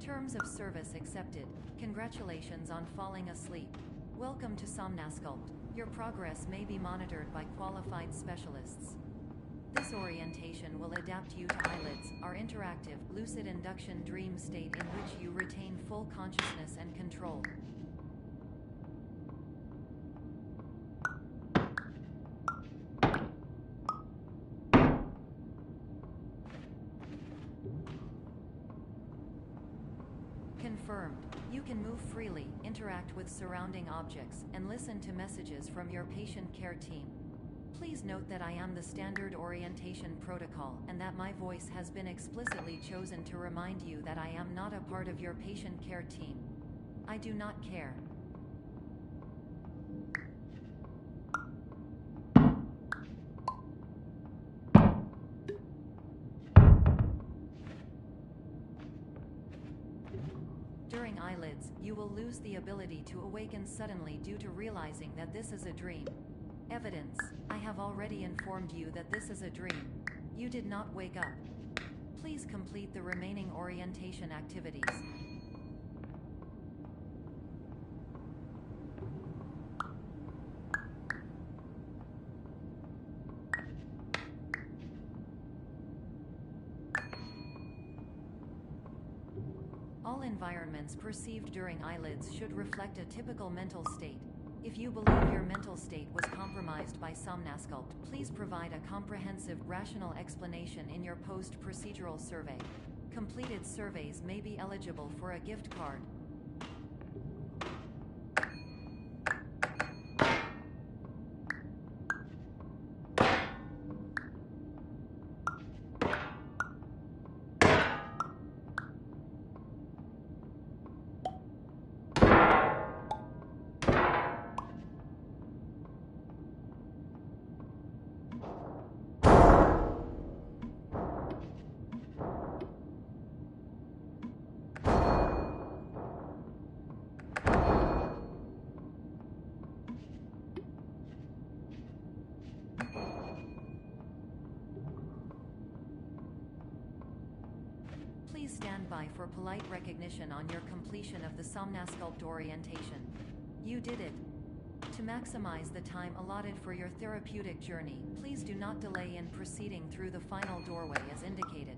Terms of service accepted. Congratulations on falling asleep. Welcome to Somnasculpt. Your progress may be monitored by qualified specialists. This orientation will adapt you to eyelids, our interactive, lucid induction dream state in which you retain full consciousness and control. Confirmed. You can move freely, interact with surrounding objects, and listen to messages from your patient care team. Please note that I am the standard orientation protocol and that my voice has been explicitly chosen to remind you that I am not a part of your patient care team. I do not care. During eyelids, you will lose the ability to awaken suddenly due to realizing that this is a dream. Evidence. I have already informed you that this is a dream. You did not wake up. Please complete the remaining orientation activities. All environments perceived during eyelids should reflect a typical mental state. If you believe your mental state was compromised by Somnasculpt, please provide a comprehensive, rational explanation in your post-procedural survey. Completed surveys may be eligible for a gift card. Please stand by for polite recognition on your completion of the Somnasculpt orientation. You did it. To maximize the time allotted for your therapeutic journey, please do not delay in proceeding through the final doorway as indicated.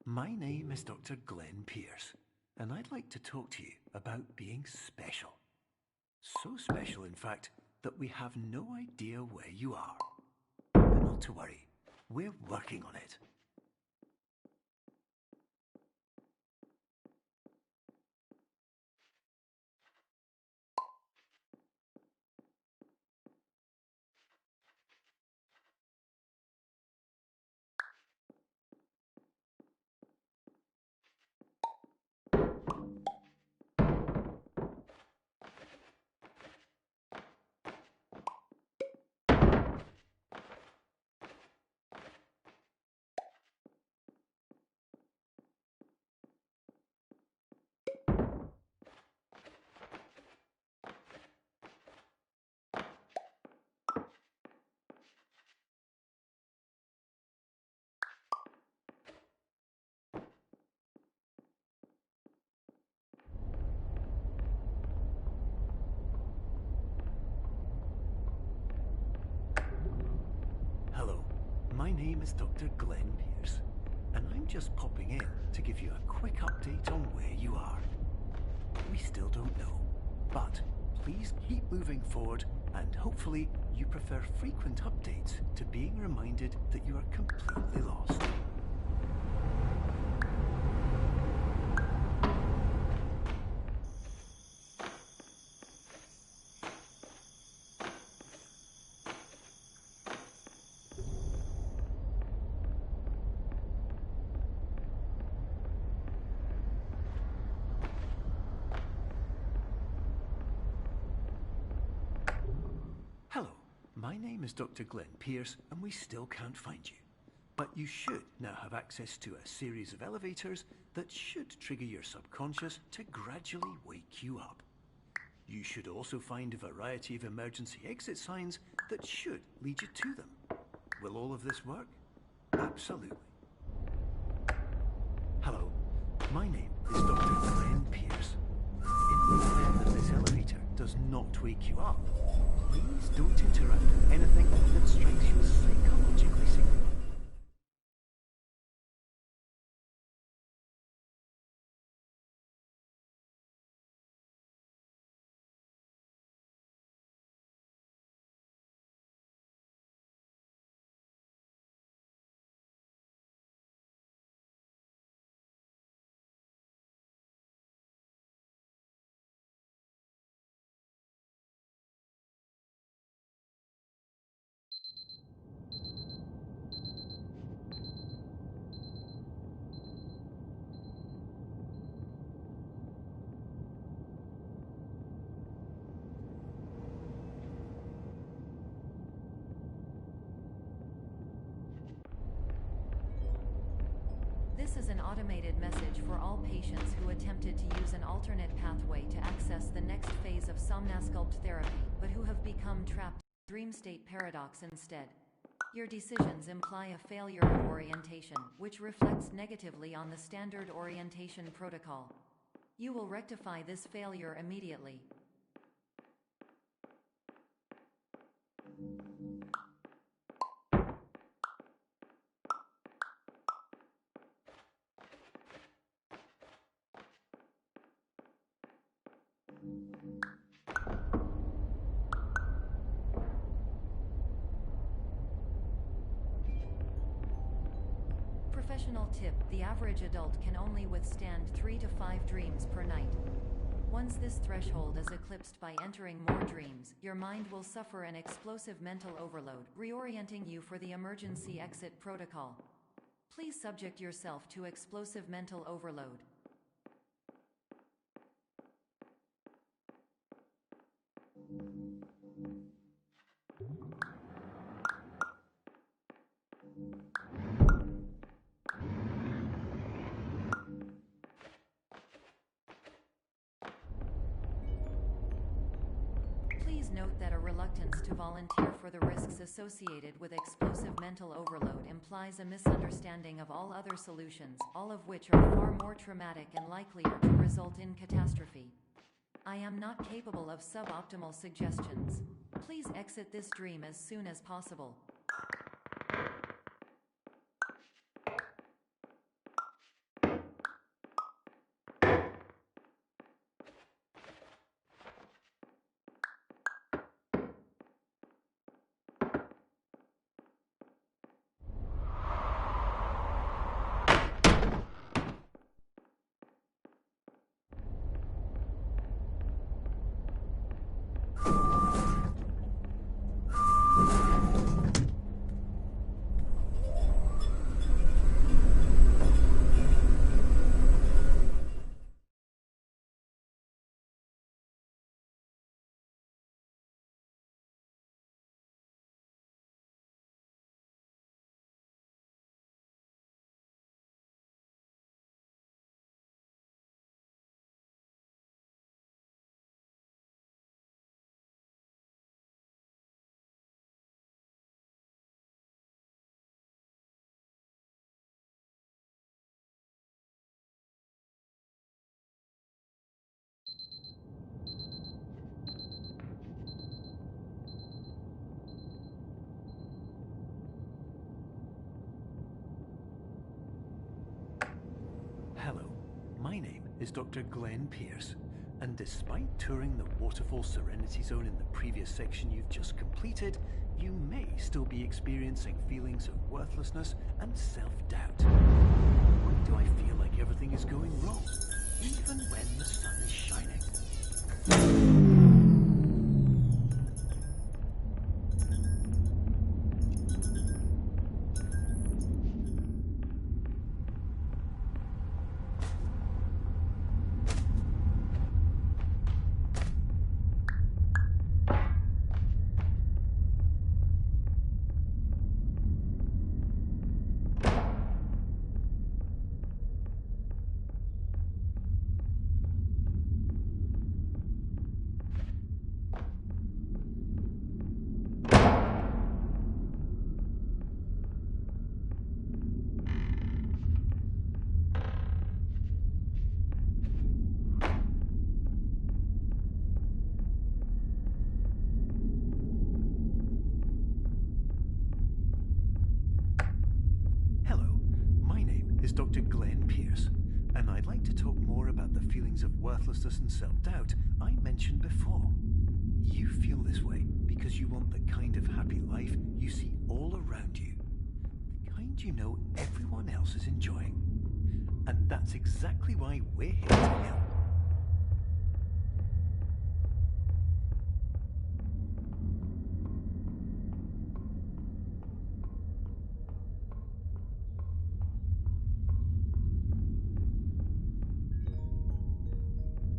My name is Dr. Glenn Pierce, and I'd like to talk to you about being special. So special, in fact, that we have no idea where you are. But not to worry, we're working on it. name is Dr. Glenn Pierce, and I'm just popping in to give you a quick update on where you are. We still don't know, but please keep moving forward, and hopefully you prefer frequent updates to being reminded that you are completely lost. Hello, my name is Dr. Glenn Pierce, and we still can't find you. But you should now have access to a series of elevators that should trigger your subconscious to gradually wake you up. You should also find a variety of emergency exit signs that should lead you to them. Will all of this work? Absolutely. Hello, my name is Dr. Glenn Pierce. In the event that this elevator does not wake you up, please don't interact with anything that strikes you as psychologically significant. This is an automated message for all patients who attempted to use an alternate pathway to access the next phase of somnasculpt therapy, but who have become trapped in dream state paradox instead. Your decisions imply a failure of orientation, which reflects negatively on the standard orientation protocol. You will rectify this failure immediately. Professional tip: the average adult can only withstand 3 to 5 dreams per night. Once this threshold is eclipsed by entering more dreams, your mind will suffer an explosive mental overload, reorienting you for the emergency exit protocol. Please subject yourself to explosive mental overload. Please note that a reluctance to volunteer for the risks associated with explosive mental overload implies a misunderstanding of all other solutions, all of which are far more traumatic and likelier to result in catastrophe. I am not capable of suboptimal suggestions. Please exit this dream as soon as possible. is Dr. Glenn Pierce, and despite touring the Waterfall Serenity Zone in the previous section you've just completed, you may still be experiencing feelings of worthlessness and self-doubt. Why do I feel like everything is going wrong, even when the sun is shining? Dr. Glenn Pierce, and I'd like to talk more about the feelings of worthlessness and self-doubt I mentioned before. You feel this way because you want the kind of happy life you see all around you, the kind you know everyone else is enjoying. And that's exactly why we're here to help.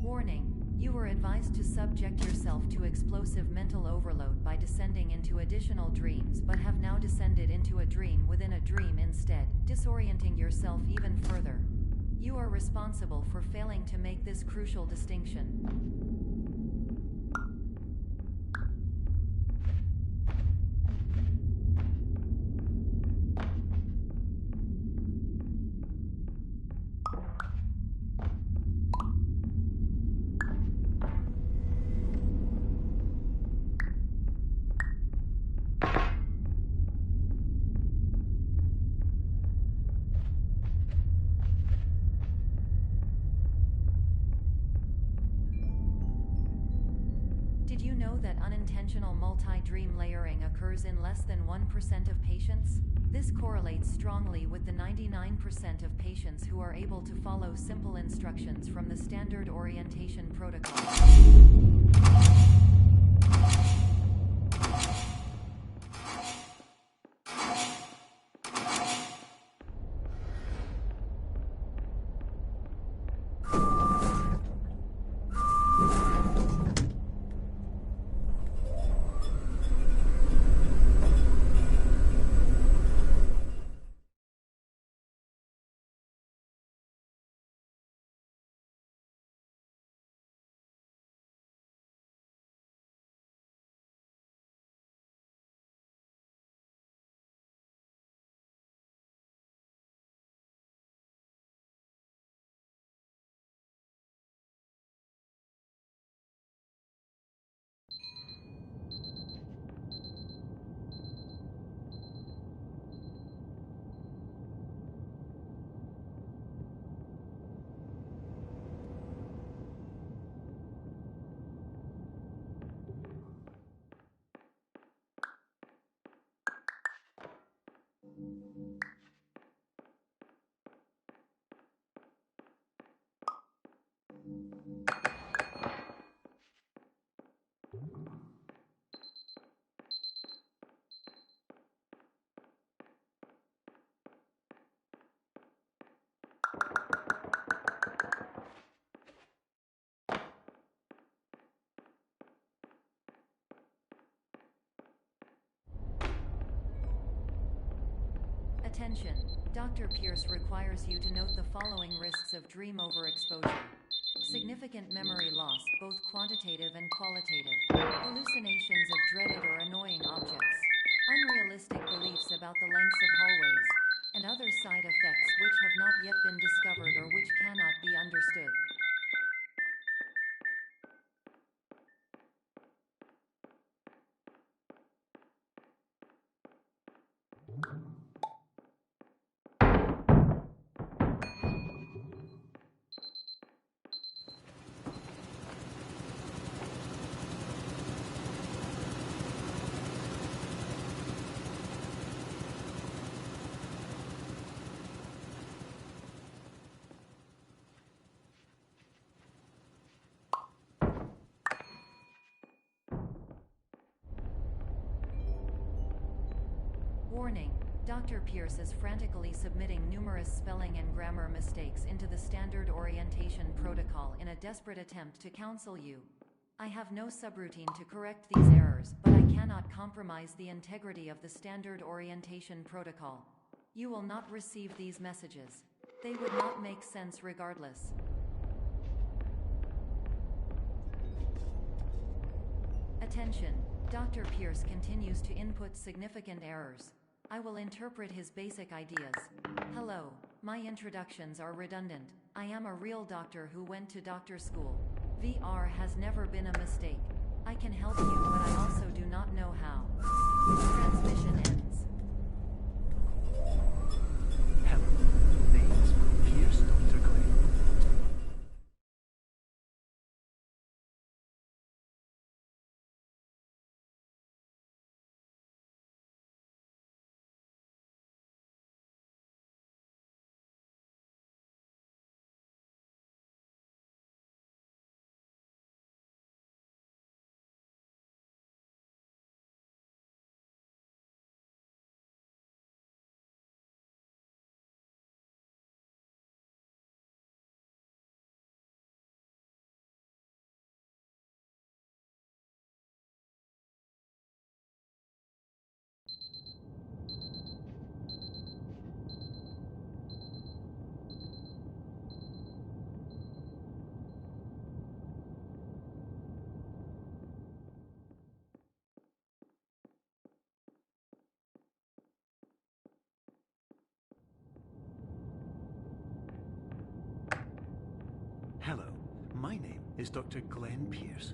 Warning, you were advised to subject yourself to explosive mental overload by descending into additional dreams, but have now descended into a dream within a dream instead, disorienting yourself even further. You are responsible for failing to make this crucial distinction. Did you know that unintentional multi-dream layering occurs in less than 1% of patients? This correlates strongly with the 99% of patients who are able to follow simple instructions from the standard orientation protocol. Attention! Dr. Pierce requires you to note the following risks of dream overexposure. Significant memory loss, both quantitative and qualitative. Hallucinations of dreaded or annoying objects. Unrealistic beliefs about the lengths of hallways. And other side effects which have not yet been discovered or which cannot be understood. Warning. Dr. Pierce is frantically submitting numerous spelling and grammar mistakes into the standard orientation protocol in a desperate attempt to counsel you. I have no subroutine to correct these errors, but I cannot compromise the integrity of the standard orientation protocol. You will not receive these messages. They would not make sense regardless. Attention. Dr. Pierce continues to input significant errors. I will interpret his basic ideas. Hello. My introductions are redundant. I am a real doctor who went to doctor school. VR has never been a mistake. I can help you, but I also do not know how. Transmission ends. Hello. Name's Pierce Dr. Glenn. Hello, my name is Dr. Glenn Pierce.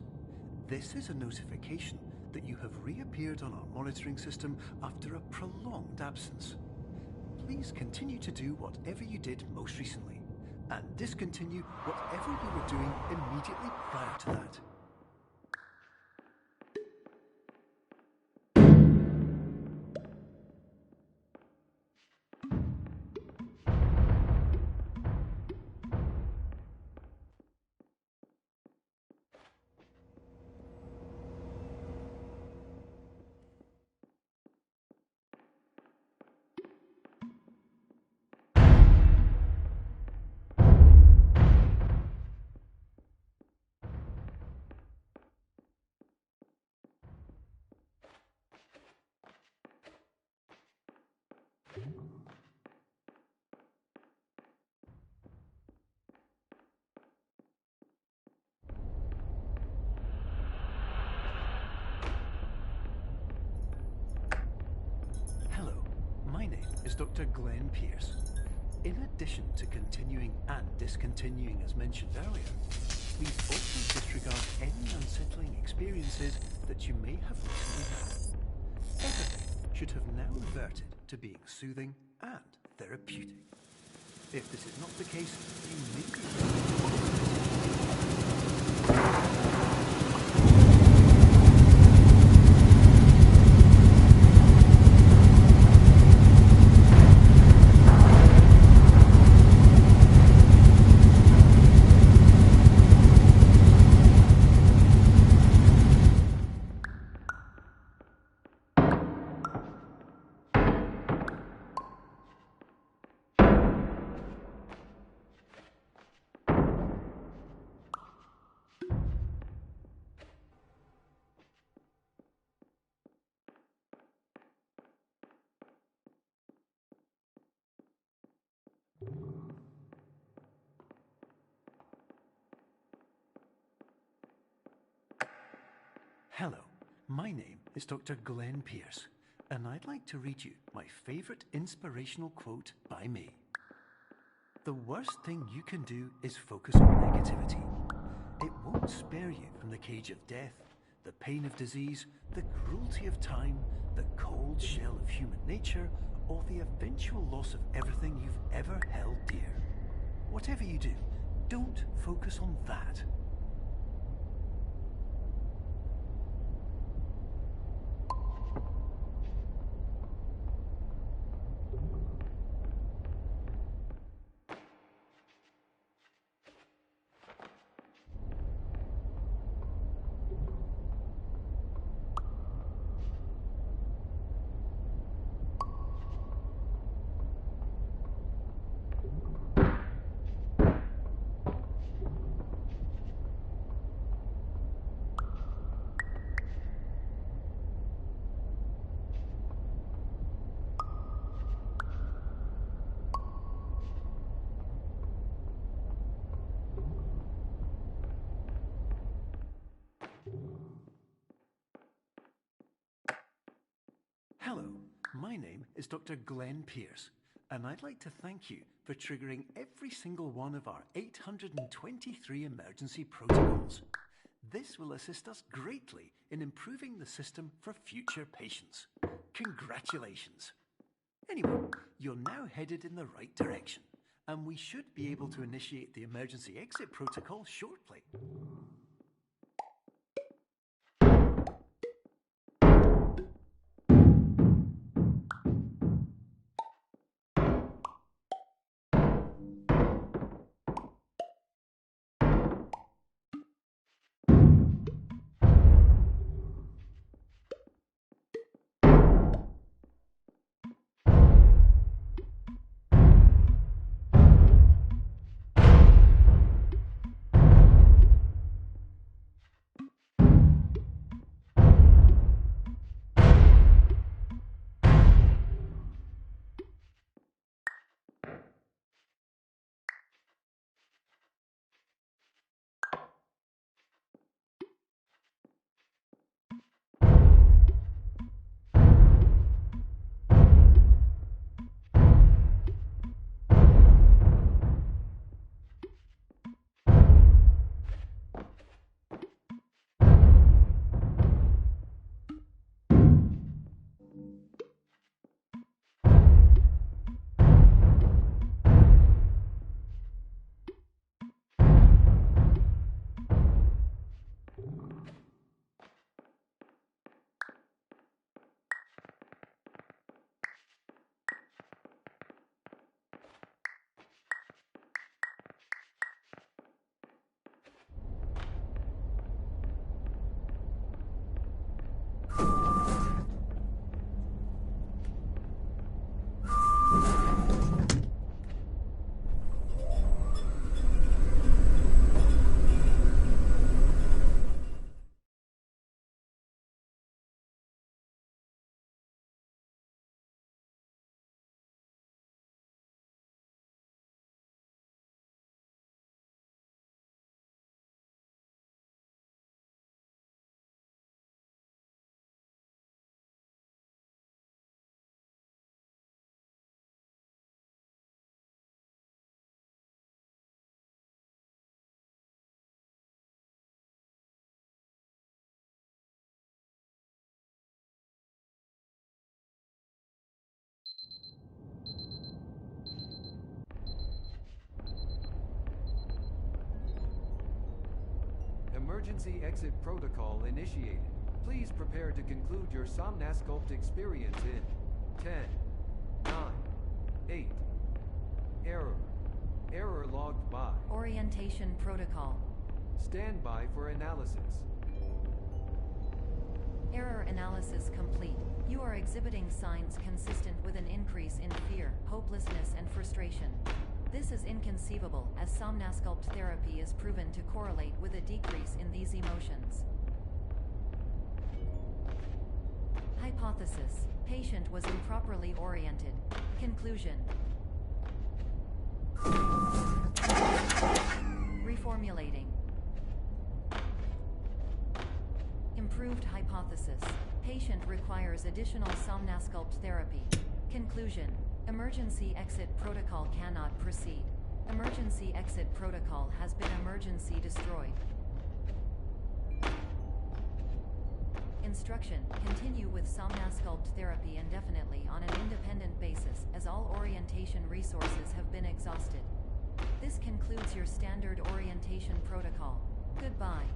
This is a notification that you have reappeared on our monitoring system after a prolonged absence. Please continue to do whatever you did most recently, and discontinue whatever you were doing immediately prior to that. Is Dr. Glenn Pierce. In addition to continuing and discontinuing as mentioned earlier, please also disregard any unsettling experiences that you may have recently had. Everything should have now reverted to being soothing and therapeutic. If this is not the case, you may be Hello, my name is Dr. Glenn Pierce, and I'd like to read you my favorite inspirational quote by me. The worst thing you can do is focus on negativity. It won't spare you from the cage of death, the pain of disease, the cruelty of time, the cold shell of human nature, or the eventual loss of everything you've ever held dear. Whatever you do, don't focus on that. Hello, my name is Dr. Glenn Pierce, and I'd like to thank you for triggering every single one of our 823 emergency protocols. This will assist us greatly in improving the system for future patients. Congratulations! Anyway, you're now headed in the right direction, and we should be able to initiate the emergency exit protocol shortly. Emergency exit protocol initiated. Please prepare to conclude your Somnasculpt experience in 10, 9, 8. Error logged by. Orientation protocol. Stand by for analysis. Error analysis complete. You are exhibiting signs consistent with an increase in fear, hopelessness, and frustration. This is inconceivable, as Somnasculpt therapy is proven to correlate with a decrease in these emotions. Hypothesis: patient was improperly oriented. Conclusion: reformulating. Improved hypothesis: patient requires additional Somnasculpt therapy. Conclusion: emergency exit protocol cannot proceed. Emergency exit protocol has been emergency destroyed. Instruction: continue with Somnasculpt therapy indefinitely on an independent basis, as all orientation resources have been exhausted. This concludes your standard orientation protocol. Goodbye.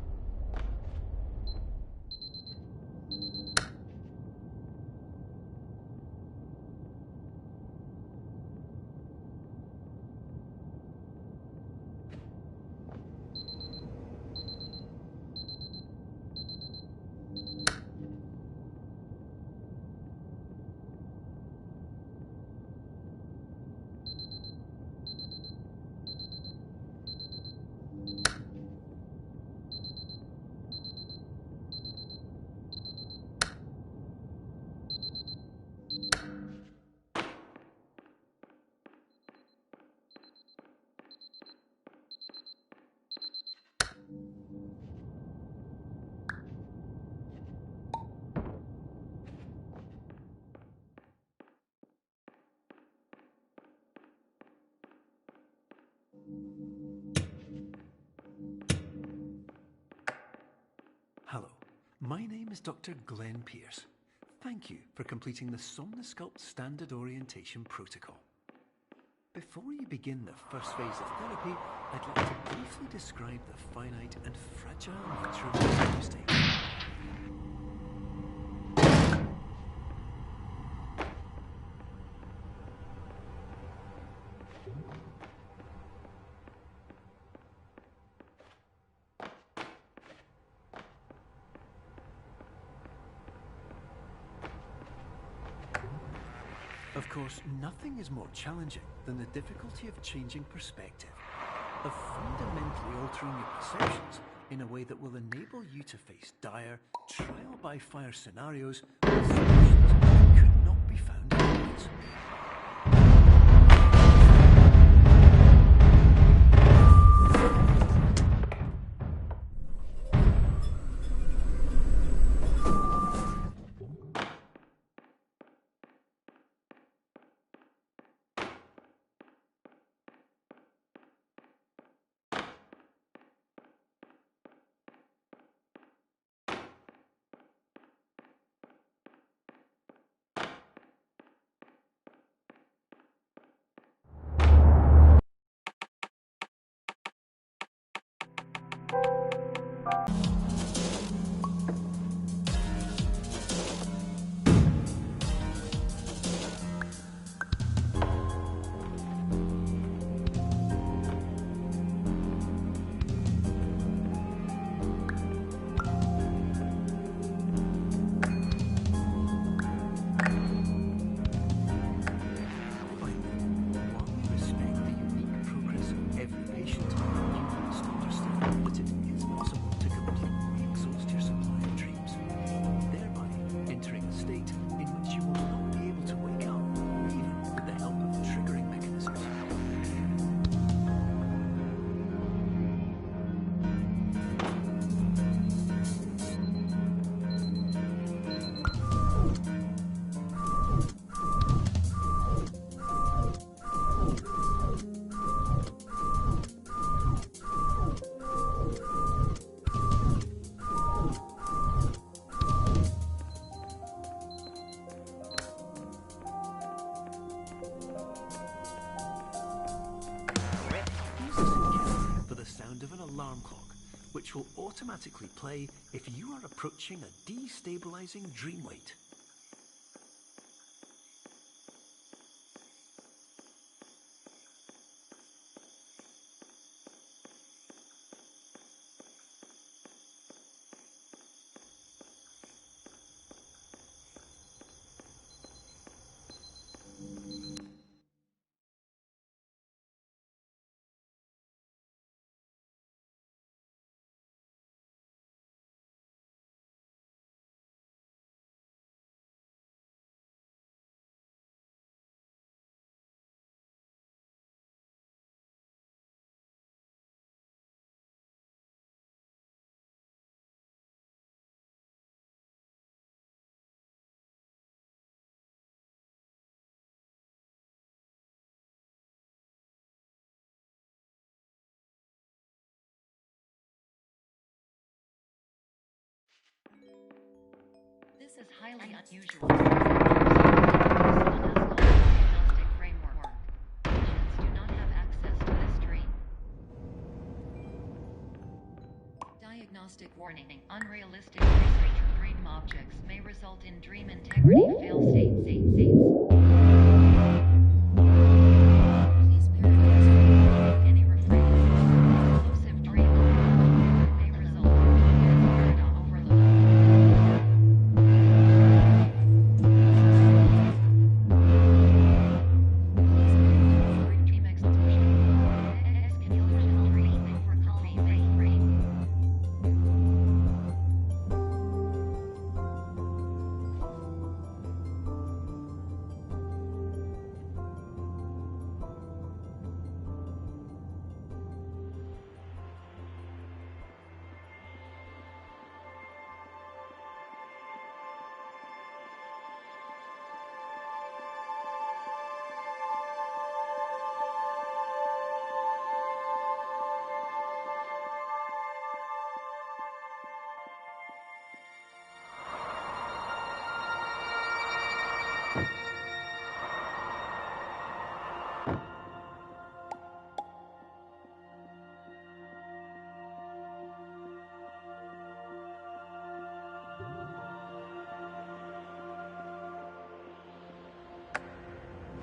My name is Dr. Glenn Pierce. Thank you for completing the Somnosculpt Standard Orientation Protocol. Before you begin the first phase of therapy, I'd like to briefly describe the finite and fragile nature of the sleep state. Of course, nothing is more challenging than the difficulty of changing perspective, of fundamentally altering your perceptions in a way that will enable you to face dire, trial-by-fire scenarios with solutions that could not be found otherwise. Which will automatically play if you are approaching a destabilizing dream weight. This is highly unusual. Diagnostic framework. Patients do not have access to this dream. Diagnostic warning. Unrealistic research of dream objects may result in dream integrity fail states. Please paraphrase any refrain. Explosive dream overload may result in paradigm overload.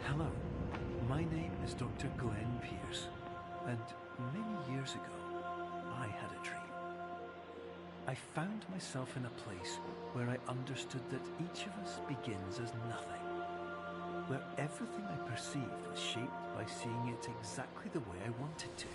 Hello, my name is Dr. Glenn Pierce, and many years ago, I had a dream. I found myself in a place where I understood that each of us begins as nothing, where everything I perceived was shaped by seeing it exactly the way I wanted to.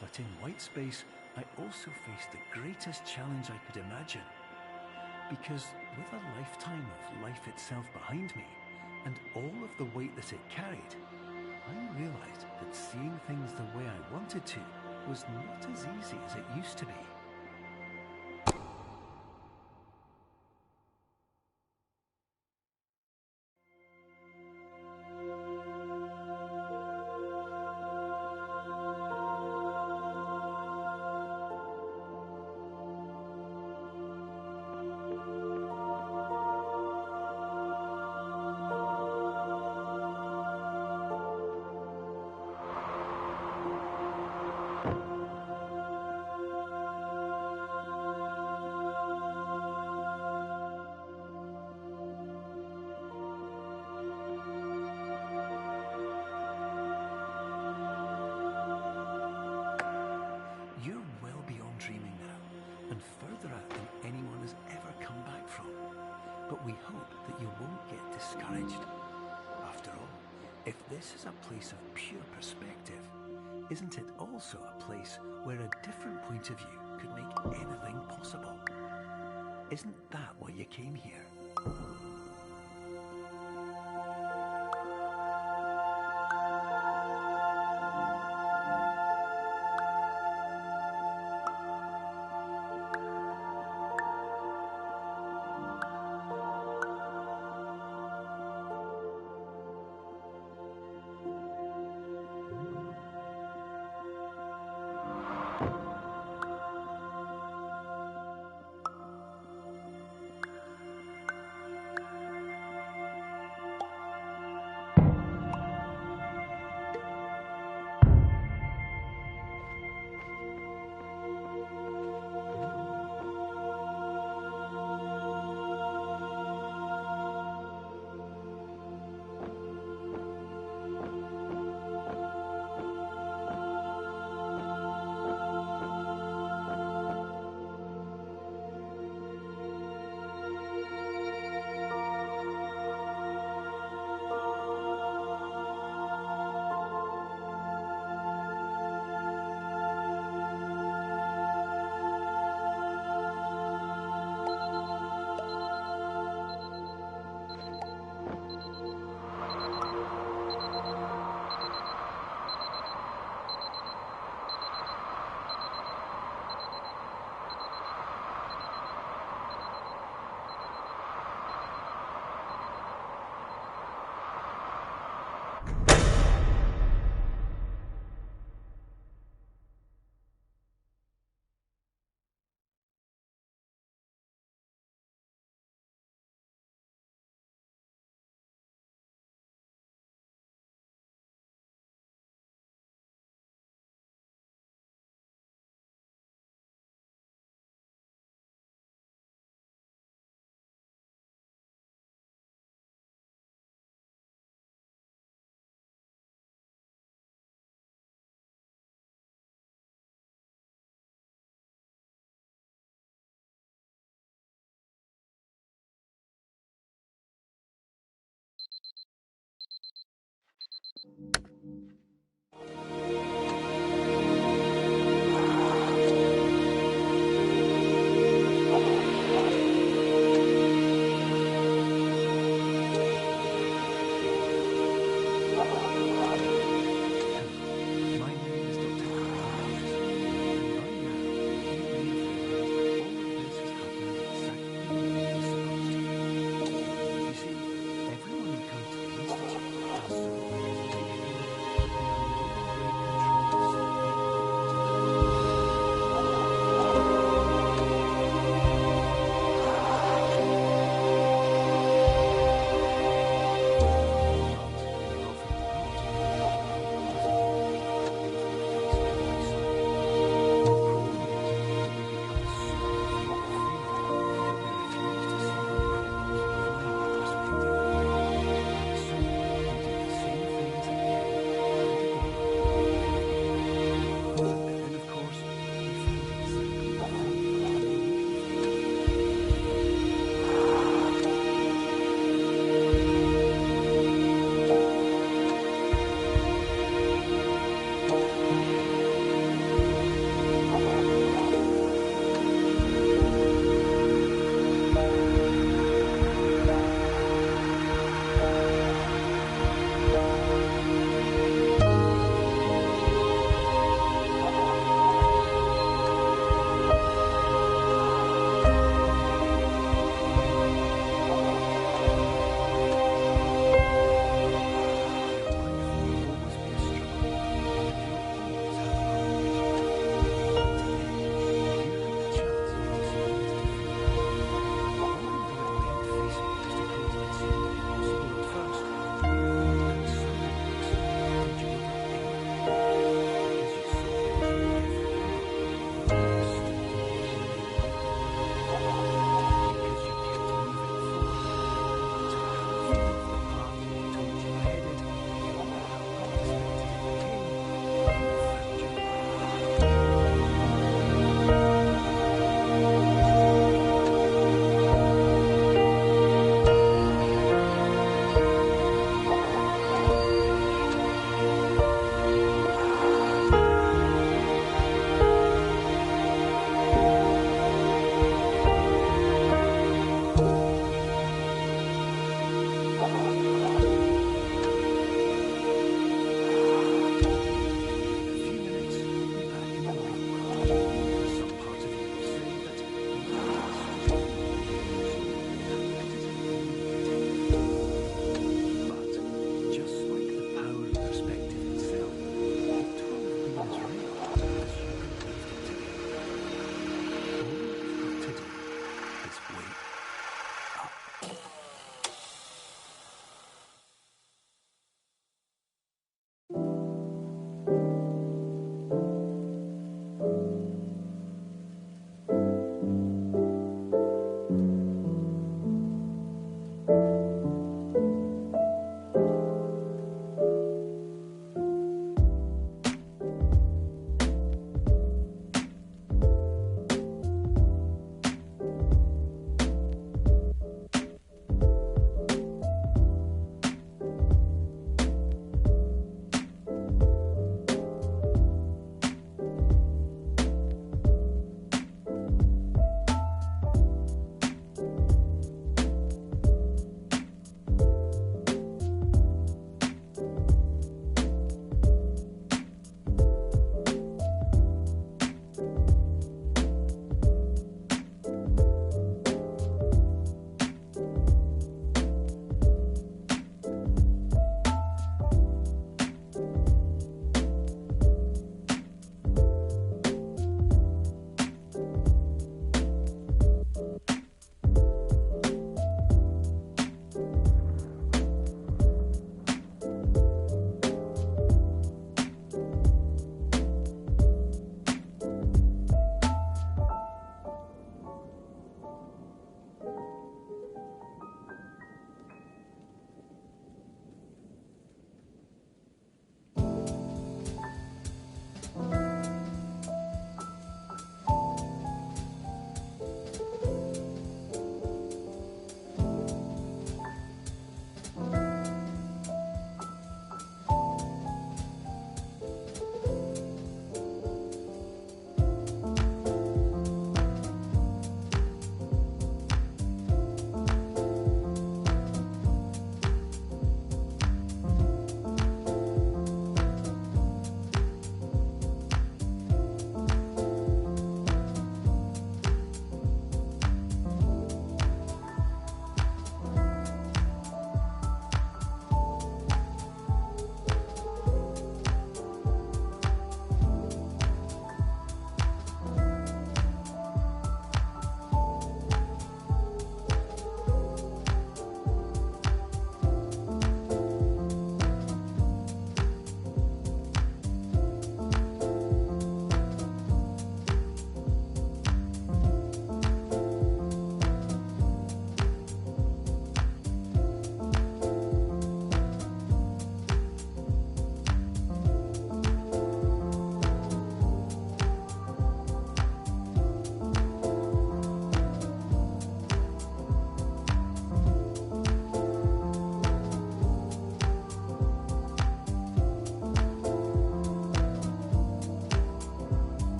But in white space, I also faced the greatest challenge I could imagine. Because with a lifetime of life itself behind me, and all of the weight that it carried, I realized that seeing things the way I wanted to was not as easy as it used to be. You're well beyond dreaming now, and further out than anyone has ever come back from. But we hope that you won't get discouraged. After all, if this is a place of pure perspective, isn't it also a place where a different point of view could make anything possible? Isn't that why you came here? My name is Dr. Spees, and by now you may have realized all of this has happened exactly the way it was supposed to. You see, everyone who comes to the Institute does so because they feel that they are no longer in control of something important. And of course, they find exactly the thing they were looking for.